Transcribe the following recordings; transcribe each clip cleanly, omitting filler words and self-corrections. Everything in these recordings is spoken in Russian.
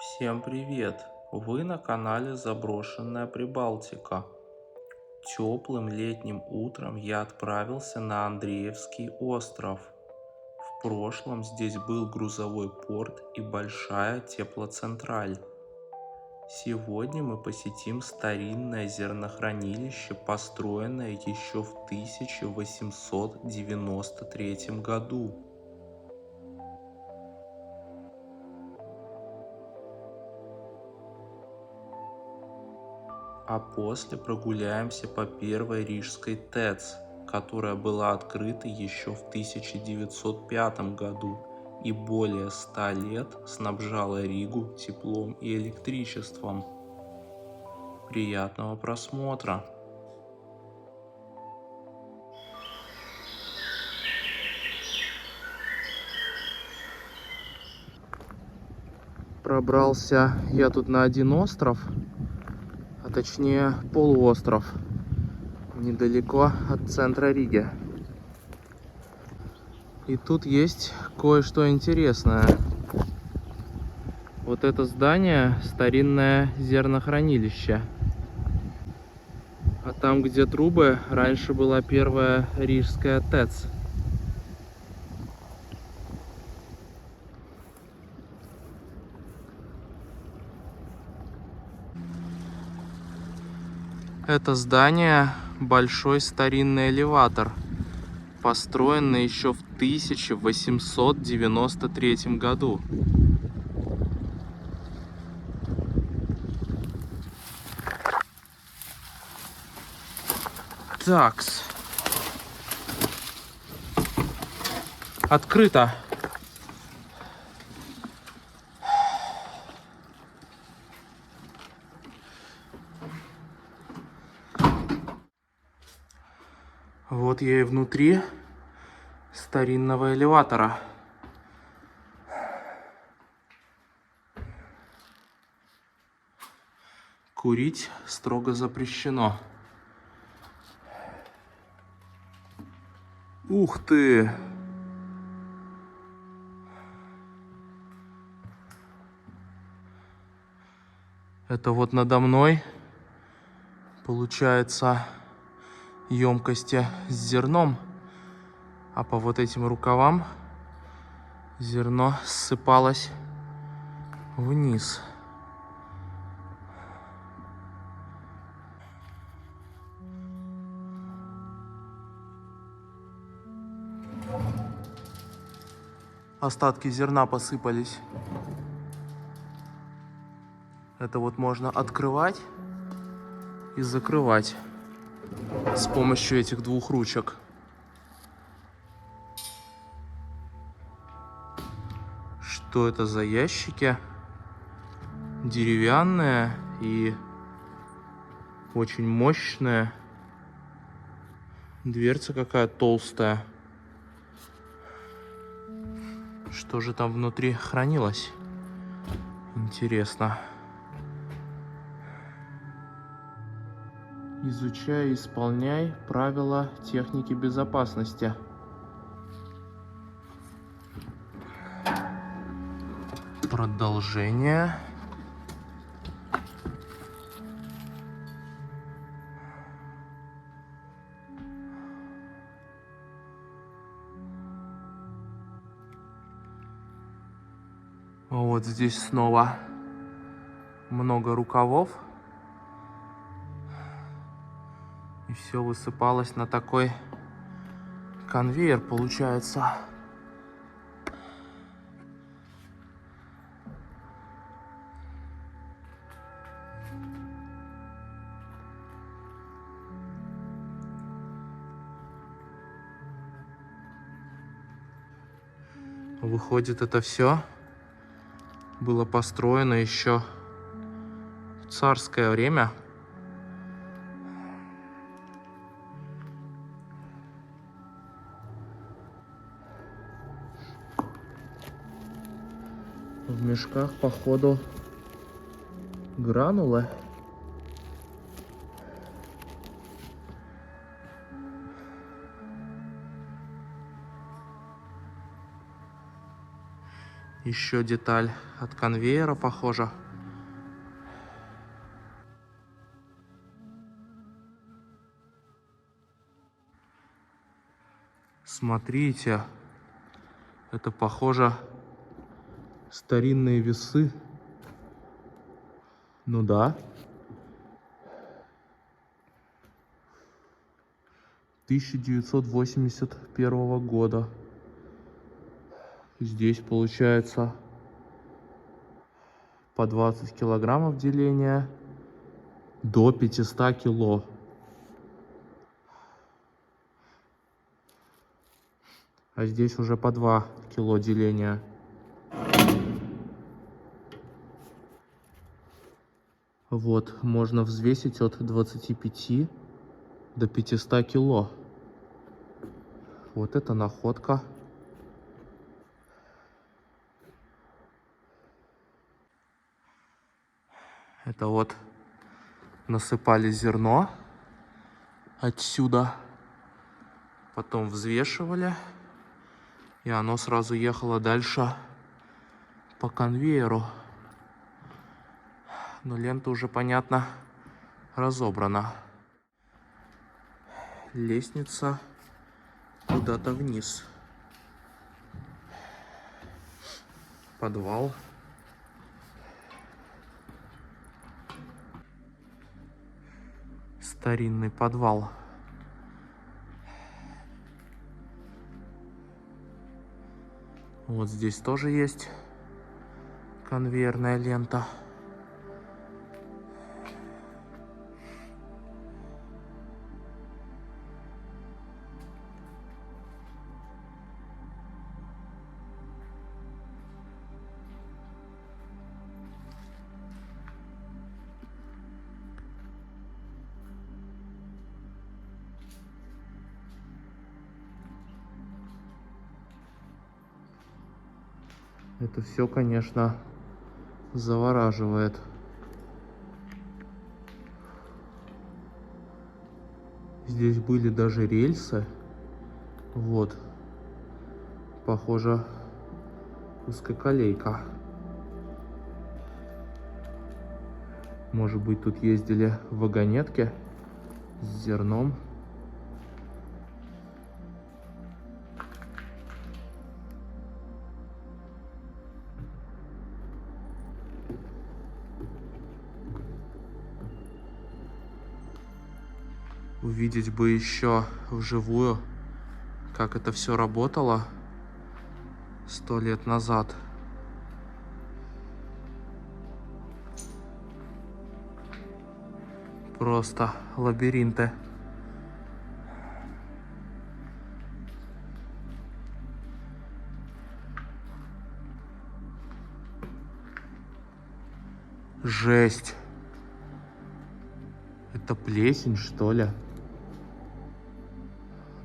Всем привет! Вы на канале Заброшенная Прибалтика. Теплым летним утром я отправился на Андреевский остров. В прошлом здесь был грузовой порт и большая теплоцентраль. Сегодня мы посетим старинное зернохранилище, построенное еще в 1893 году. А после прогуляемся по первой Рижской ТЭЦ, которая была открыта еще в 1905 году и более 100 лет снабжала Ригу теплом и электричеством. Приятного просмотра! Пробрался я тут на один остров, а точнее полуостров, недалеко от центра Риги. И тут есть кое-что интересное. Вот это здание — старинное зернохранилище. А там, где трубы, раньше была первая Рижская ТЭЦ. Это здание — большой старинный элеватор, построенный еще в 1893 году. Такс. Открыто. Вот я и внутри старинного элеватора. Курить строго запрещено. Ух ты! Это вот надо мной получается емкости с зерном, а по вот этим рукавам зерно ссыпалось вниз. Остатки зерна посыпались. Это вот можно открывать и закрывать с помощью этих двух ручек. Что это за ящики? Деревянные и очень мощные. Дверца какая толстая. Что же там внутри хранилось? Интересно. Изучай и исполняй правила техники безопасности. Продолжение. Вот здесь снова много рукавов. И все высыпалось на такой конвейер, получается. Выходит, это все было построено еще в царское время. В мешках, походу, гранулы. Еще деталь от конвейера, похоже. Смотрите, это похоже старинные весы. Ну да. 1981 года. Здесь получается по 20 килограммов деления до 500 кило. А здесь уже по 2 кило деления. Вот, можно взвесить от 25 до 500 кило. Вот это находка. Это вот насыпали зерно отсюда, потом взвешивали, и оно сразу ехало дальше по конвейеру. Но лента уже, понятно, разобрана. Лестница куда-то вниз. Подвал. Старинный подвал. Вот здесь тоже есть конвейерная лента. Это все, конечно, завораживает. Здесь были даже рельсы. Вот. Похоже, узкоколейка. Может быть, тут ездили вагонетки с зерном. Увидеть бы еще вживую, как это все работало 100 лет назад. Просто лабиринты. Жесть. Это плесень, что ли?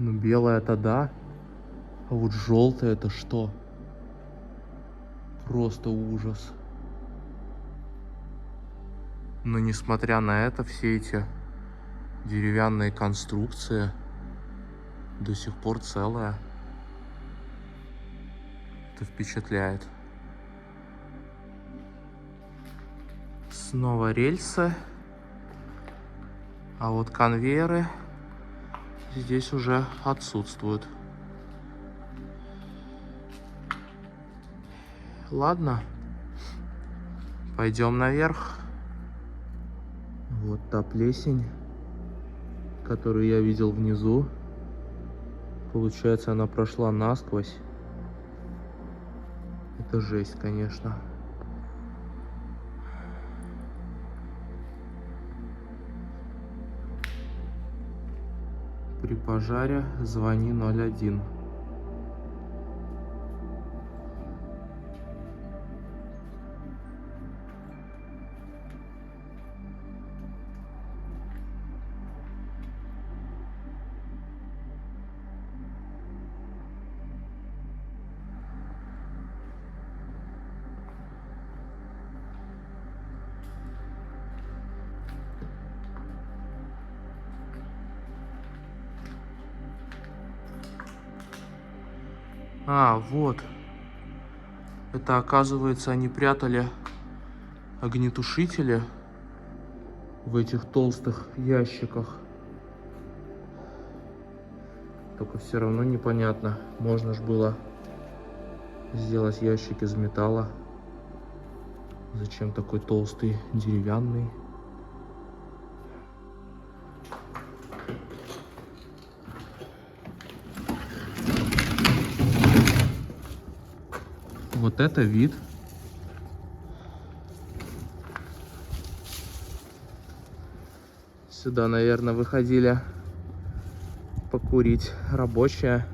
Ну, белая это да. А вот желтая это что? Просто ужас. Но несмотря на это, все эти деревянные конструкции до сих пор целые. Это впечатляет. Снова рельсы. А вот конвейеры здесь уже отсутствуют. Ладно, пойдем наверх. Вот та плесень, которую я видел внизу. Получается, она прошла насквозь. Это жесть, конечно. При пожаре звони 01. А, вот. Это, оказывается, они прятали огнетушители в этих толстых ящиках. Только все равно непонятно. Можно ж было сделать ящик из металла. Зачем такой толстый деревянный? Вот это вид. Сюда, наверное, выходили покурить рабочие.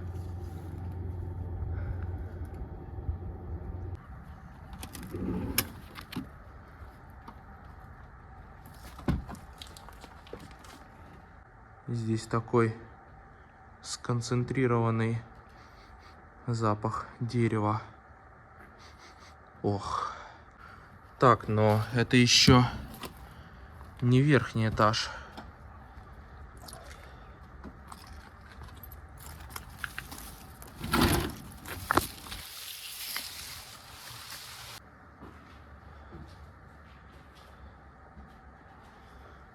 Здесь такой сконцентрированный запах дерева. Ох. Так, но это еще не верхний этаж.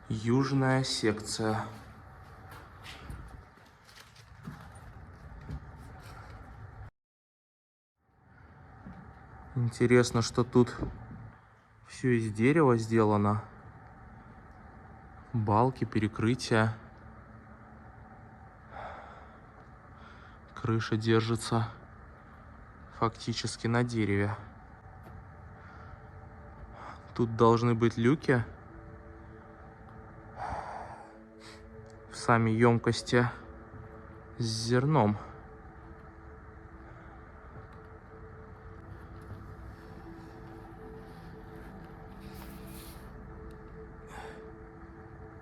Южная секция. Интересно, что тут все из дерева сделано. Балки, перекрытия. Крыша держится фактически на дереве. Тут должны быть люки в сами емкости с зерном.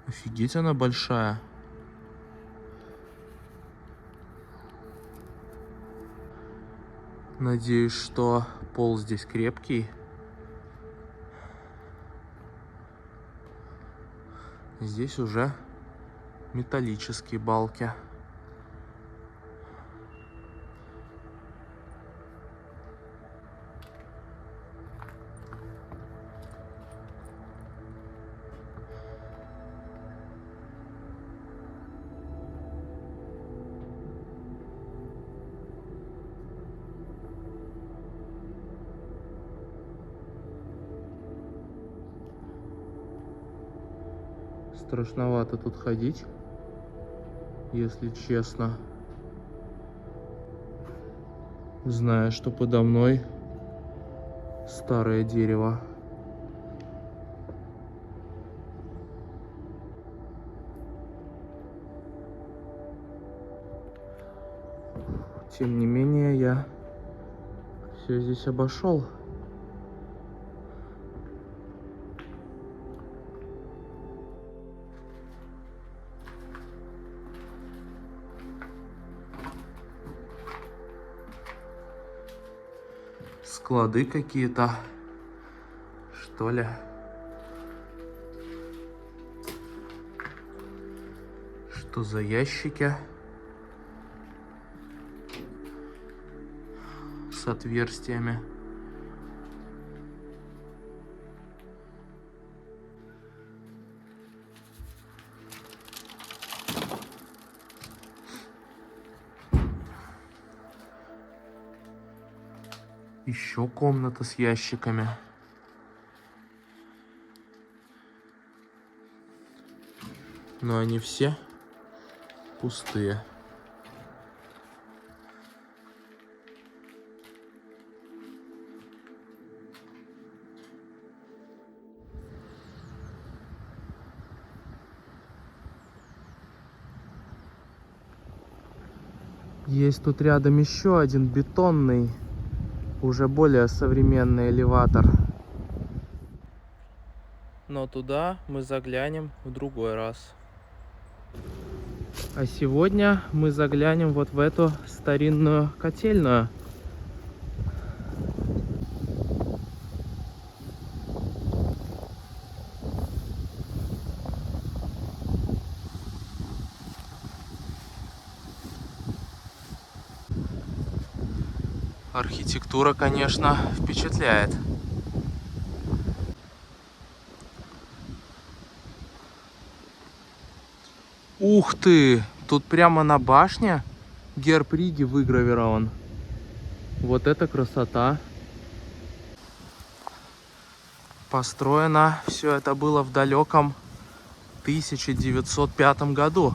Офигеть, она большая. Надеюсь, что пол здесь крепкий. Здесь уже металлические балки. Страшновато тут ходить, если честно. Зная, что подо мной старое дерево. Тем не менее, я все здесь обошел. Склады какие-то, что ли. Что за ящики с отверстиями? Еще комната с ящиками. Но они все пустые. Есть тут рядом еще один бетонный, уже более современный элеватор. Но туда мы заглянем в другой раз. А сегодня мы заглянем вот в эту старинную котельную. Архитектура, конечно, впечатляет. Ух ты! Тут прямо на башне герб Риги выгравирован. Вот это красота! Построено все это было в далеком 1905 году.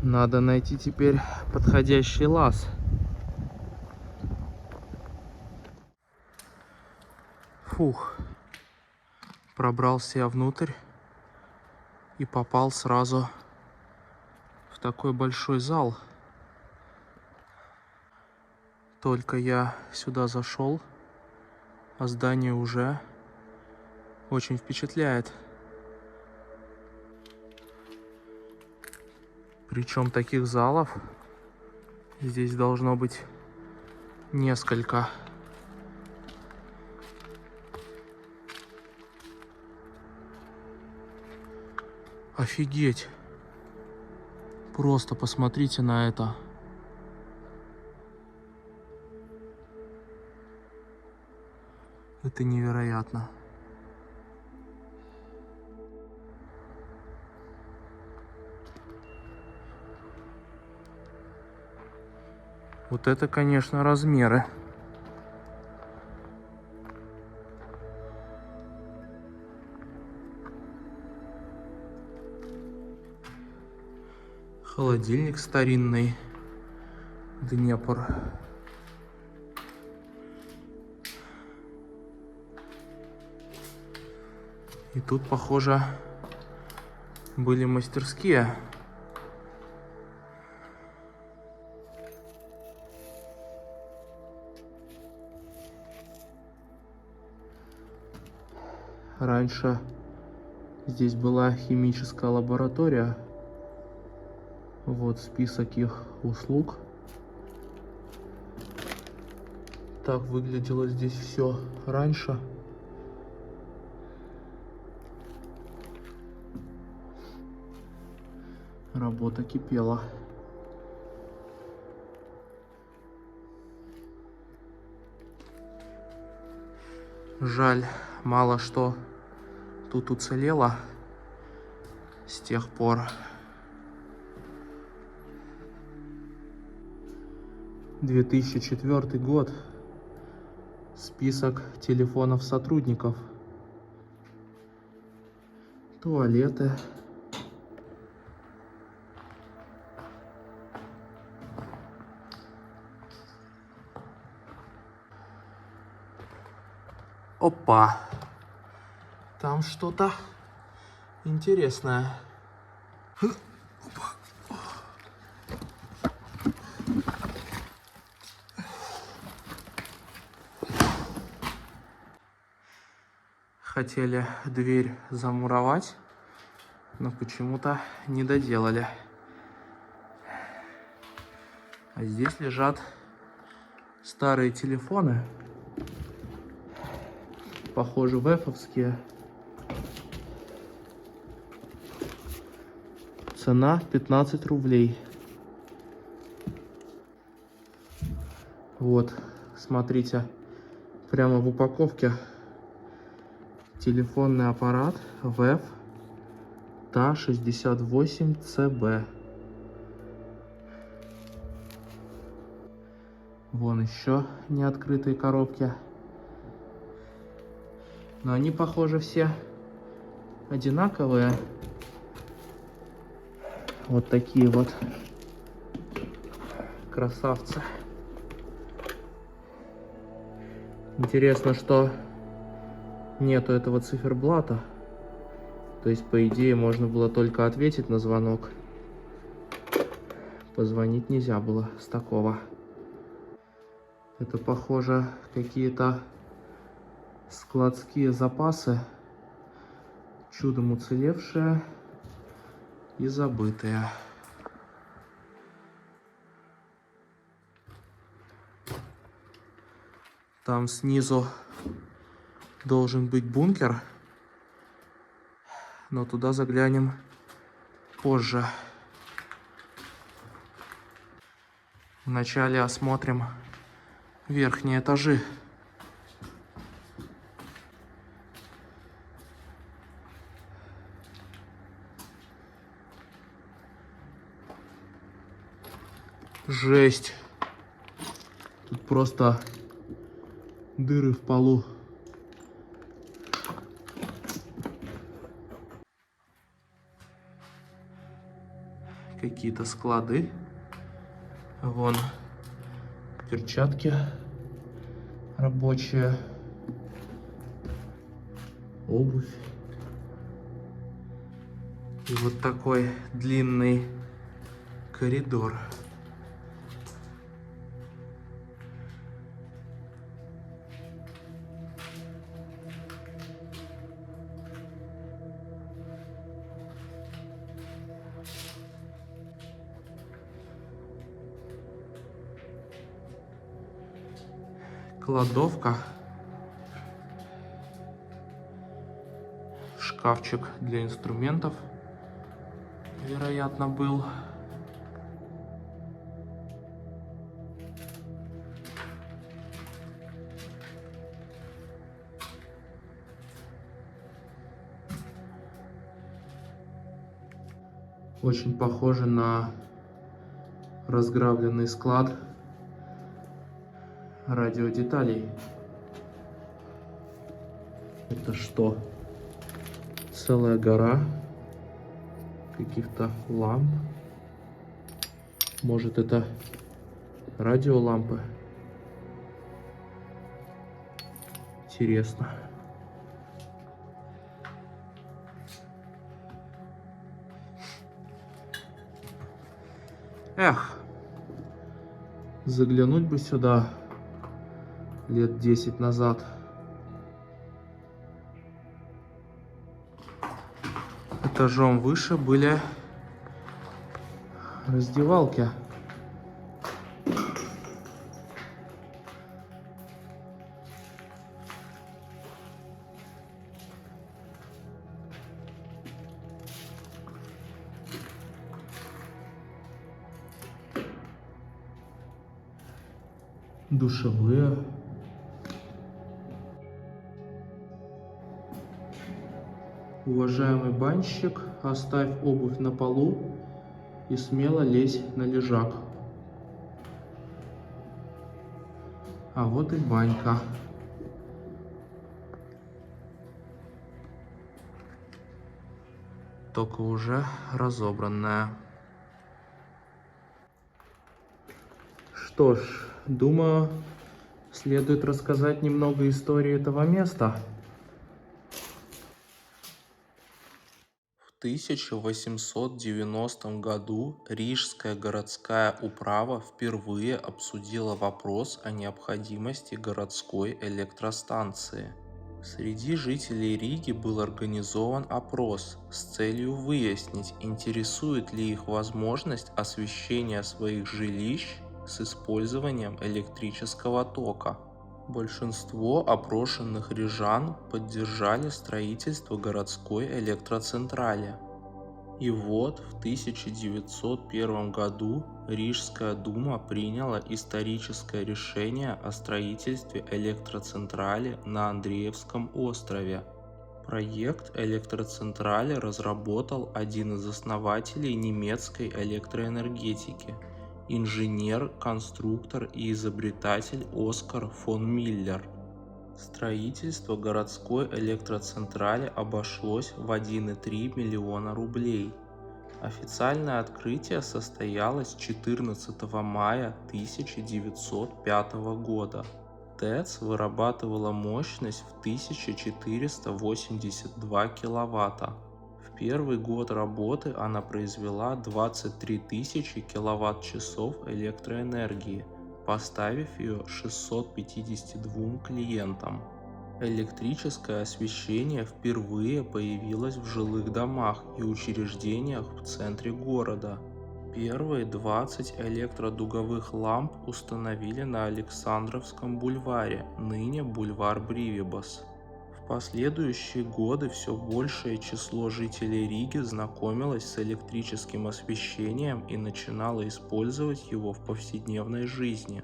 Надо найти теперь подходящий лаз. Фух. Пробрался я внутрь и попал сразу в такой большой зал. Только я сюда зашел, а здание уже очень впечатляет. Причем таких залов здесь должно быть несколько. Офигеть! Просто посмотрите на это. Это невероятно. Вот это, конечно, размеры. Холодильник старинный. Днепр. И тут, похоже, были мастерские. Раньше здесь была химическая лаборатория. Вот список их услуг. Так выглядело здесь все раньше. Работа кипела. Жаль, мало что тут уцелело с тех пор. 2004 год. Список телефонов сотрудников. Туалеты. Опа! Там что-то интересное. Хотели дверь замуровать, но почему-то не доделали. А здесь лежат старые телефоны. Похоже, вэфовские. Цена 15 рублей. Вот, смотрите, прямо в упаковке телефонный аппарат ВЭФ ТА-68ЦБ. Вон еще не открытые коробки. Но они, похоже, все одинаковые. Вот такие вот красавцы. Интересно, что нету этого циферблата. То есть, по идее, можно было только ответить на звонок. Позвонить нельзя было с такого. Это, похоже, какие-то складские запасы, чудом уцелевшие и забытые. Там снизу должен быть бункер, но туда заглянем позже. Вначале осмотрим верхние этажи. Жесть. Тут просто дыры в полу. Какие-то склады. Вон перчатки рабочие. Обувь. И вот такой длинный коридор. Кладовка. Шкафчик для инструментов, вероятно, был. Очень похоже на разграбленный склад радиодеталей. Это что? Целая гора каких-то ламп. Может, это радиолампы? Интересно. Эх, заглянуть бы сюда лет 10 назад. Этажом выше были раздевалки. Душевые. Уважаемый банщик, оставь обувь на полу и смело лезь на лежак. А вот и банька. Только уже разобранная. Что ж, думаю, следует рассказать немного истории этого места. В 1890 году Рижская городская управа впервые обсудила вопрос о необходимости городской электростанции. Среди жителей Риги был организован опрос с целью выяснить, интересует ли их возможность освещения своих жилищ с использованием электрического тока. Большинство опрошенных рижан поддержали строительство городской электроцентрали. И вот в 1901 году Рижская дума приняла историческое решение о строительстве электроцентрали на Андреевском острове. Проект электроцентрали разработал один из основателей немецкой электроэнергетики – инженер, конструктор и изобретатель Оскар фон Миллер. Строительство городской электроцентрали обошлось в 1,3 миллиона рублей. Официальное открытие состоялось 14 мая 1905 года. ТЭЦ вырабатывала мощность в 1482 киловатта. В первый год работы она произвела 23 тысячи киловатт-часов электроэнергии, поставив ее 652 клиентам. Электрическое освещение впервые появилось в жилых домах и учреждениях в центре города. Первые 20 электродуговых ламп установили на Александровском бульваре, ныне бульвар Бривибас. В последующие годы все большее число жителей Риги знакомилось с электрическим освещением и начинало использовать его в повседневной жизни.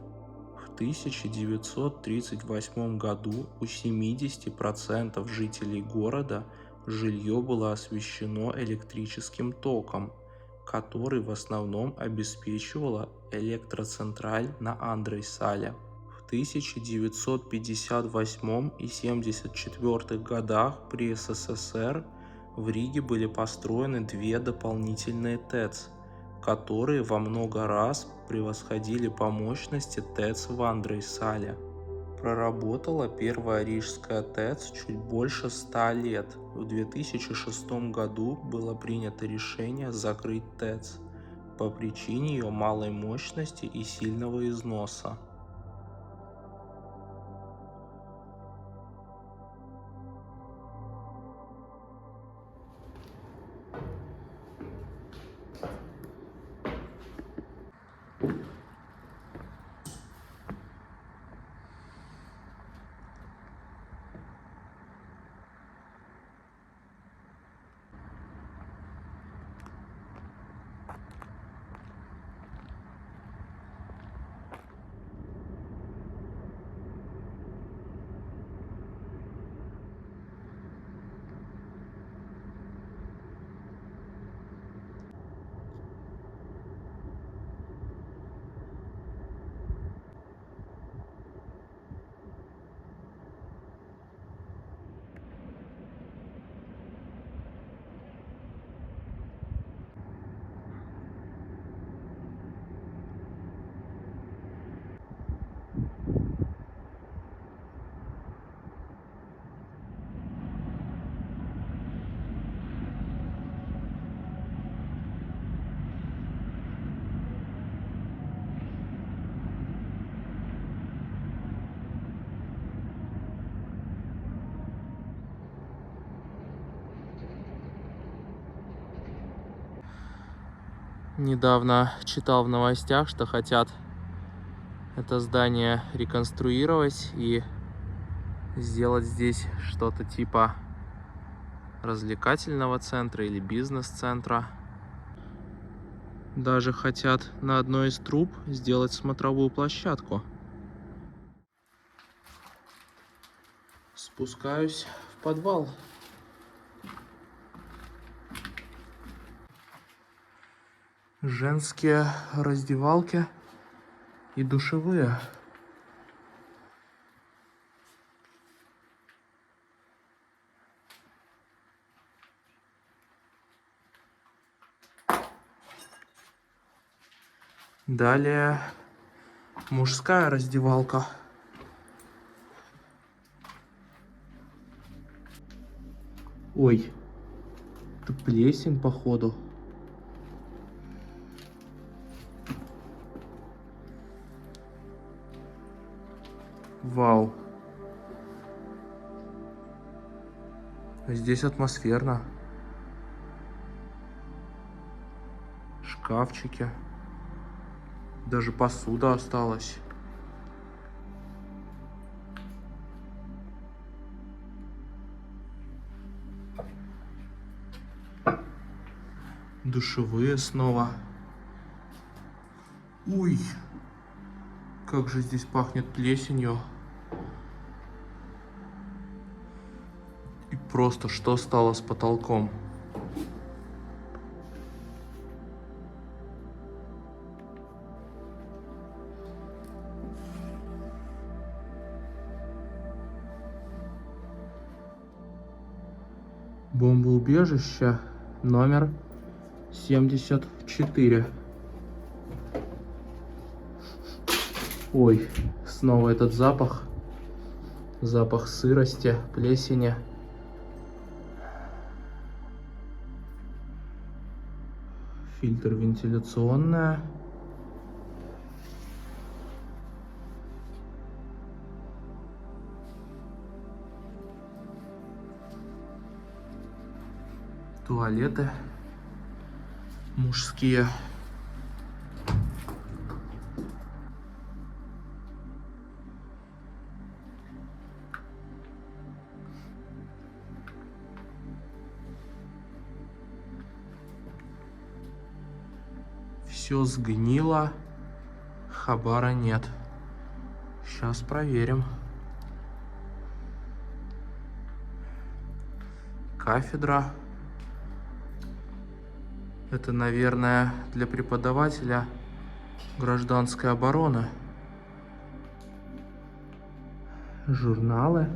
В 1938 году у 70% жителей города жилье было освещено электрическим током, который в основном обеспечивала электроцентраль на Андрейсале. В 1958 и 1974 годах при СССР в Риге были построены две дополнительные ТЭЦ, которые во много раз превосходили по мощности ТЭЦ в Андрейсале. Проработала первая рижская ТЭЦ чуть больше 100 лет. В 2006 году было принято решение закрыть ТЭЦ по причине ее малой мощности и сильного износа. Недавно читал в новостях, что хотят это здание реконструировать и сделать здесь что-то типа развлекательного центра или бизнес-центра. Даже хотят на одной из труб сделать смотровую площадку. Спускаюсь в подвал. Женские раздевалки и душевые. Далее мужская раздевалка. Ой, это плесень, походу. Вау. Здесь атмосферно. Шкафчики. Даже посуда осталась. Душевые снова. Ой, как же здесь пахнет плесенью. И просто что стало с потолком? Бомбоубежище номер 74. Ой, снова этот запах. Запах сырости, плесени. Фильтр вентиляционная. Туалеты мужские. все сгнило. Хабара нет. Сейчас проверим. Кафедра. Это, наверное, для преподавателя гражданской обороны. Журналы.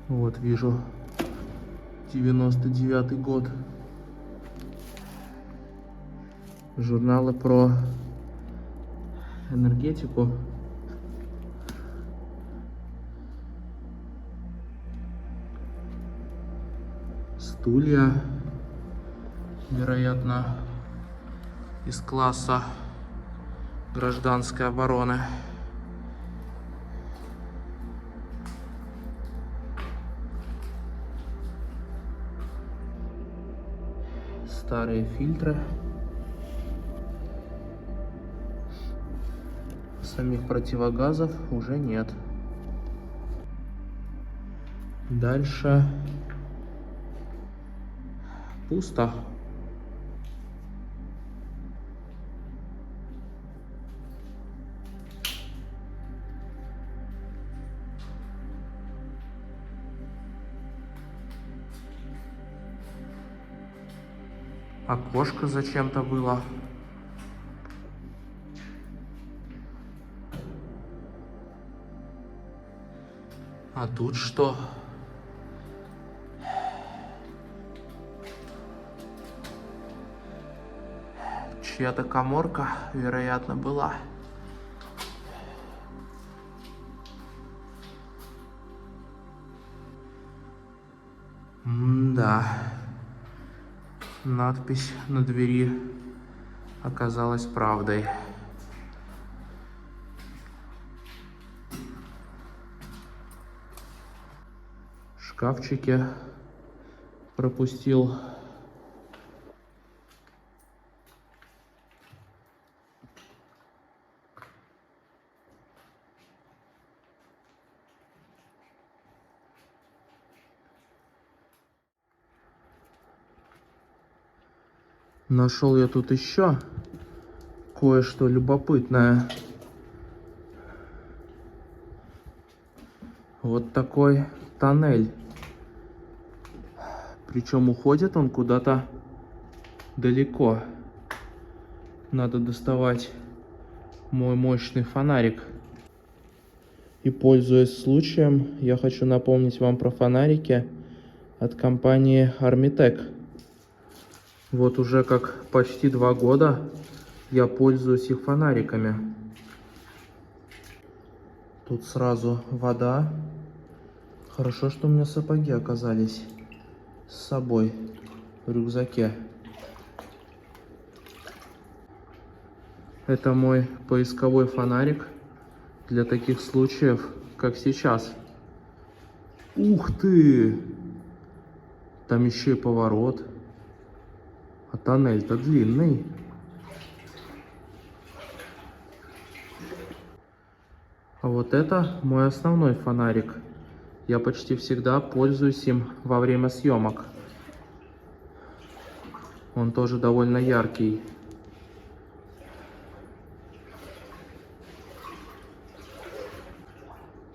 Вот вижу 99-й год. Журналы про энергетику. Стулья, вероятно, из класса гражданской обороны. Старые фильтры. Самих противогазов уже нет. Дальше пусто. Окошко зачем-то было. А тут что? Чья-то каморка, вероятно, была. Да. Надпись на двери оказалась правдой. Шкафчики пропустил. Нашел я тут еще кое-что любопытное. Вот такой тоннель. Причем уходит он куда-то далеко. Надо доставать мой мощный фонарик. И, пользуясь случаем, я хочу напомнить вам про фонарики от компании Armitec. Вот уже как почти 2 года я пользуюсь их фонариками. Тут сразу вода. Хорошо, что у меня сапоги оказались с собой в рюкзаке. Это мой поисковой фонарик для таких случаев, как сейчас. Ух ты! Там еще и поворот. А тоннель-то длинный. А вот это мой основной фонарик. Я почти всегда пользуюсь им во время съемок. Он тоже довольно яркий.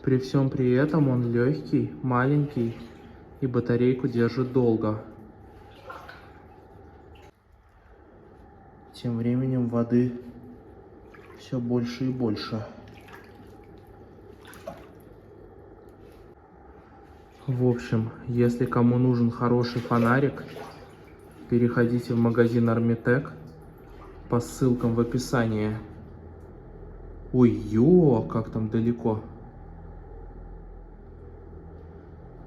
При всем при этом он легкий, маленький и батарейку держит долго. Тем временем воды все больше и больше. В общем, если кому нужен хороший фонарик, переходите в магазин Armitec по ссылкам в описании. Ой-ё, как там далеко.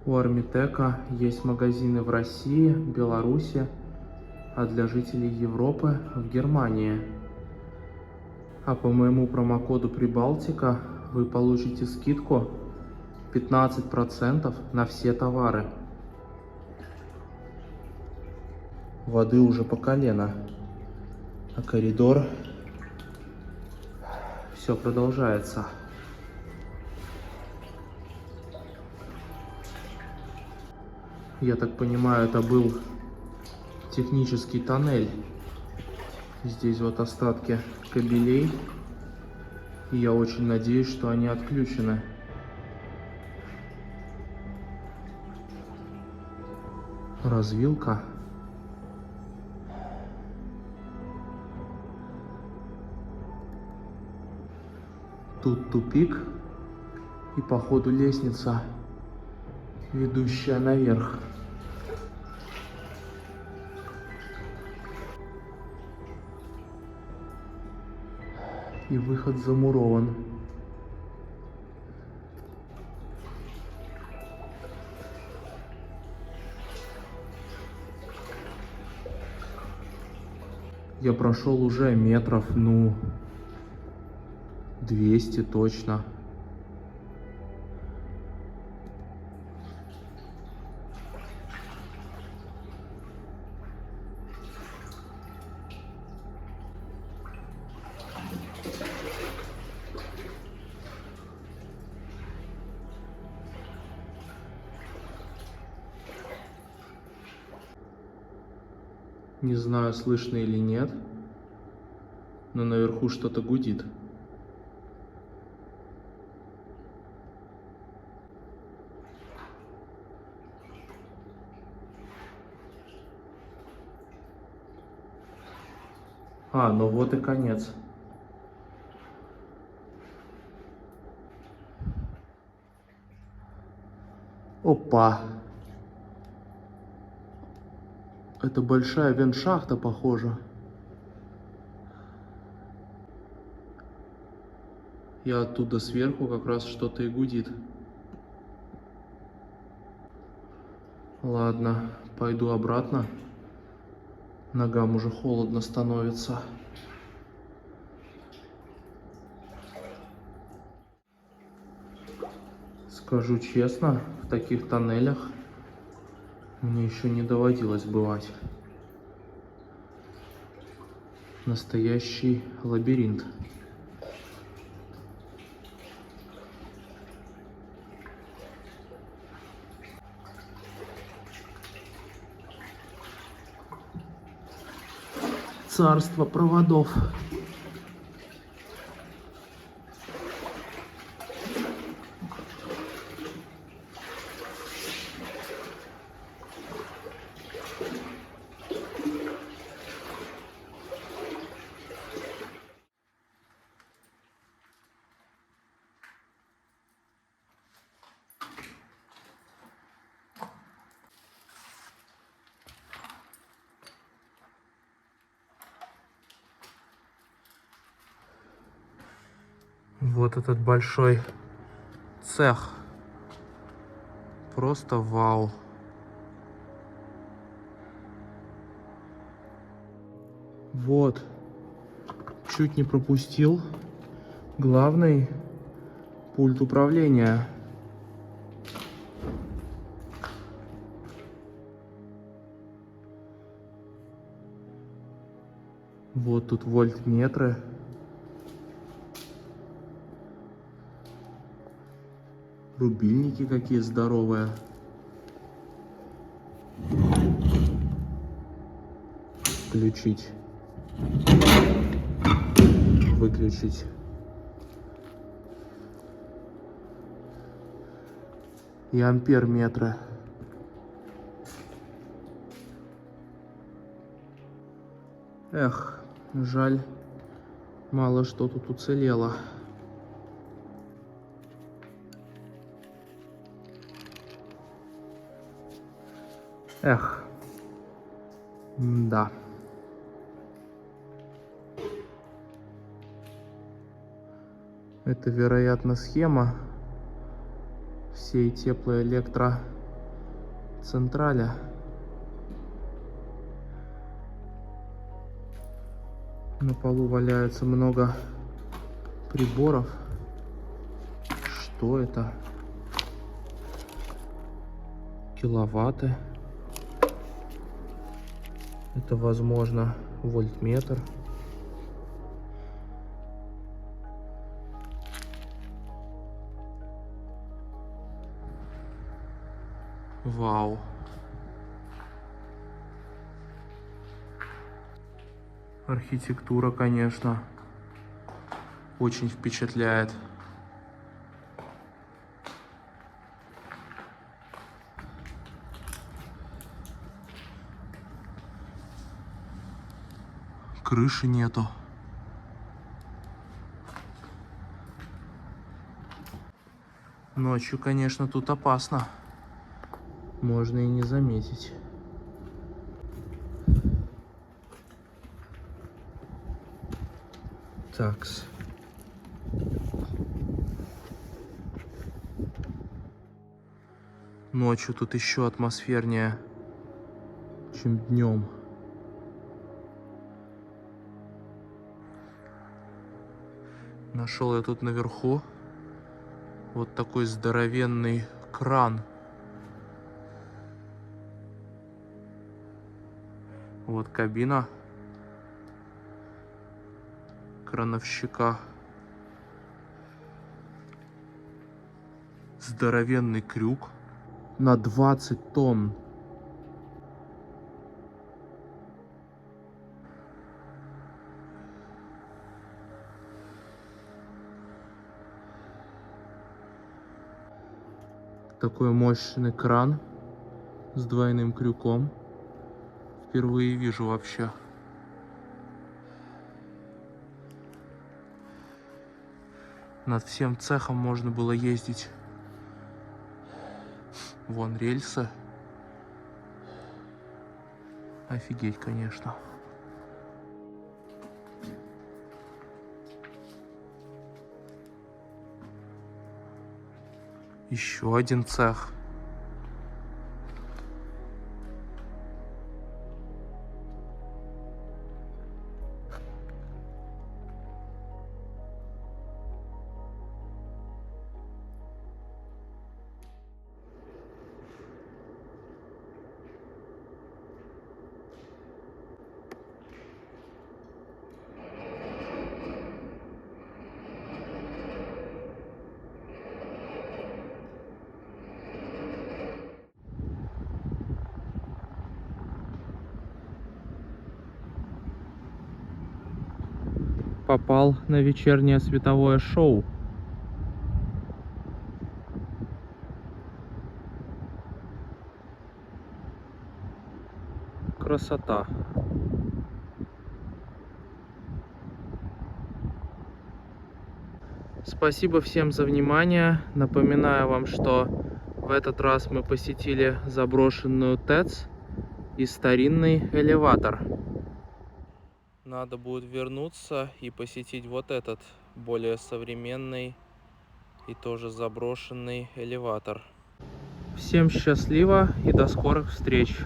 У Armitec есть магазины в России, Беларуси, а для жителей Европы в Германии. А по моему промокоду Прибалтика вы получите скидку 15% на все товары. Воды уже по колено, а коридор все продолжается. Я так понимаю, это был технический тоннель. Здесь вот остатки кабелей. И я очень надеюсь, что они отключены. Развилка. Тут тупик. И походу лестница, ведущая наверх. И выход замурован. Я прошел уже метров, 200 точно. Не знаю, слышно или нет, но наверху что-то гудит. Ну вот и конец. Опа! Это большая вент-шахта, похоже. И оттуда сверху как раз что-то и гудит. Ладно, пойду обратно. Ногам уже холодно становится. Скажу честно, в таких тоннелях мне еще не доводилось бывать. Настоящий лабиринт. Царство проводов. Вот этот большой цех. Просто вау. Вот. Чуть не пропустил. Главный пульт управления. Вот тут вольтметры. Рубильники какие здоровые. Включить. Выключить. И амперметры. Эх, жаль, мало что тут уцелело. Эх, да. Это, вероятно, схема всей теплоэлектроцентрали. На полу валяется много приборов. Что это? Киловатты. Это, возможно, вольтметр. Вау. Архитектура, конечно, очень впечатляет. Крыши нету. Ночью, конечно, тут опасно. Можно и не заметить. Такс. Ночью тут еще атмосфернее, чем днем. Нашел я тут наверху вот такой здоровенный кран. Вот кабина крановщика. Здоровенный крюк на 20 тонн. Такой мощный кран с двойным крюком. Впервые вижу вообще. Над всем цехом можно было ездить. Вон рельсы. Офигеть, конечно. Еще один цех. Попал на вечернее световое шоу. Красота. Спасибо всем за внимание. Напоминаю вам, что в этот раз мы посетили заброшенную ТЭЦ и старинный элеватор. Надо будет вернуться и посетить вот этот более современный и тоже заброшенный элеватор. Всем счастливо и до скорых встреч!